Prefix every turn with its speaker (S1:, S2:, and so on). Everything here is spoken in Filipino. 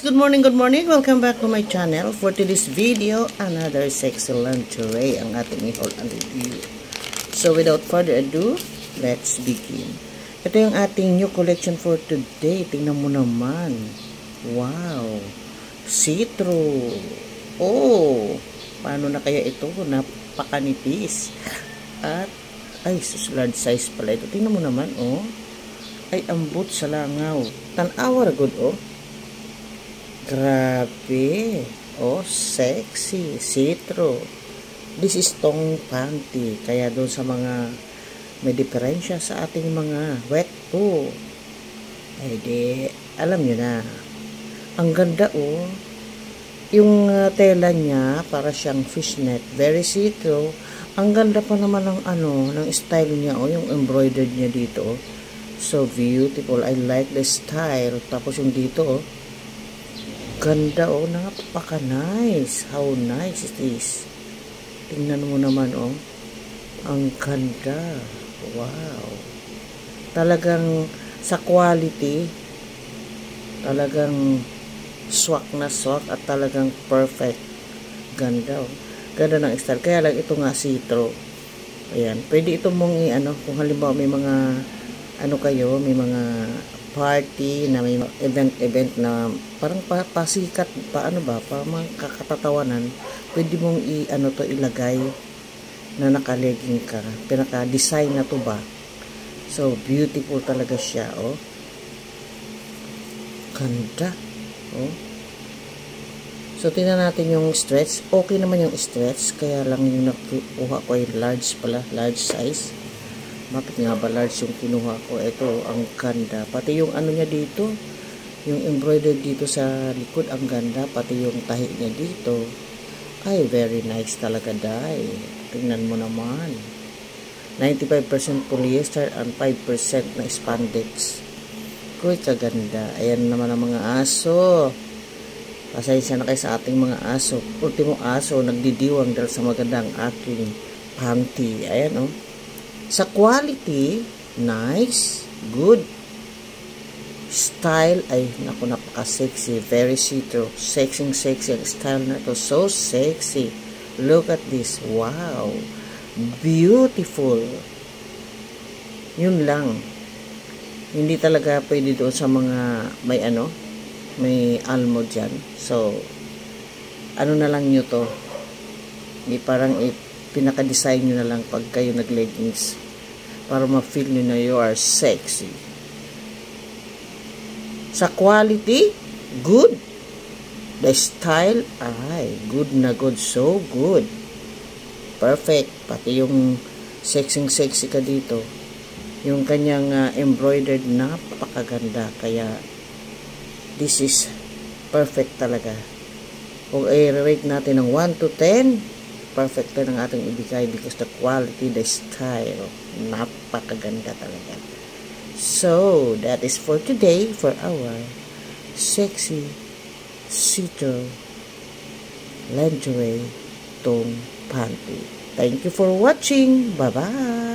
S1: good morning, good morning. Welcome back to my channel. For today's video, another sexy lingerie ang ating i-haul and review. So without further ado, let's begin. Ito yung ating new collection for today. Tingnan mo naman. Wow! See-through. Oh! Paano na kaya ito? Napakanipis. At, ay, large size pala ito. Tingnan mo naman, oh. Ay, ambot sa langaw. Tan-awar good, oh. Grabe. Oh, sexy. See-through. This is tong panty. Kaya doon sa mga may diferensya sa ating mga wet po. Ay, di, alam nyo na. Ang ganda, oh. Yung tela niya, para siyang fishnet. Very see-through. Ang ganda pa naman ng ng style niya, oh. Yung embroidered niya dito, oh. So beautiful. I like the style. Tapos yung dito, oh. Ganda, oh. Napaka-nice. How nice it is. Tingnan mo naman, oh. Ang ganda. Wow. Talagang sa quality, talagang swak na swak at talagang perfect. Ganda, oh. Ganda ng style. Kaya lang ito nga see-through. Ayan. Pwede ito mong kung halimbawa may mga may mga party na may event na parang pasikat pa mga kakatatawanan, pwede mong ilagay na naka-legging ka, pinaka-design na to ba. So beautiful talaga siya, oh. Ganda, oh. So tingnan natin yung stretch. Okay naman yung stretch, kaya lang yung nakuha ko ay large pala, large size. Bakit nga ba large yung kinuha ko? Ito, ang ganda. Pati yung niya dito, yung embroidered dito sa likod, ang ganda. Pati yung tahi niya dito. Ay, very nice talaga, dahil. Tingnan mo naman. 95% polyester and 5% na spandex. Kuy, kaganda. Ayan naman ang mga aso. Pasensya na kayo sa ating mga aso. Ultimo aso, nagdidiwang dahil sa magandang aking panty. Ayan, oh. Sa quality, nice, good. Style, ay, naku, napaka-sexy. Very see-through. Sexy ang style na to. So sexy. Look at this. Wow. Beautiful. Yun lang. Hindi talaga pwede doon sa mga may almo dyan. So, na lang nyo to. Parang pinaka-design nyo na lang pag kayo nag-leggings para ma-feel nyo na you are sexy. Sa quality, good. The style, ay, good na good. So good. Perfect. Pati yung sexy ka dito. Yung kanyang embroidered, napakaganda. Kaya, this is perfect talaga. Kung i-rate natin ng 1 to 10, perfect na ng ating ibigay because the quality, the style, napakaganda talaga. So, that is for today for our sexy see-through lingerie tong panty. Thank you for watching. Bye-bye.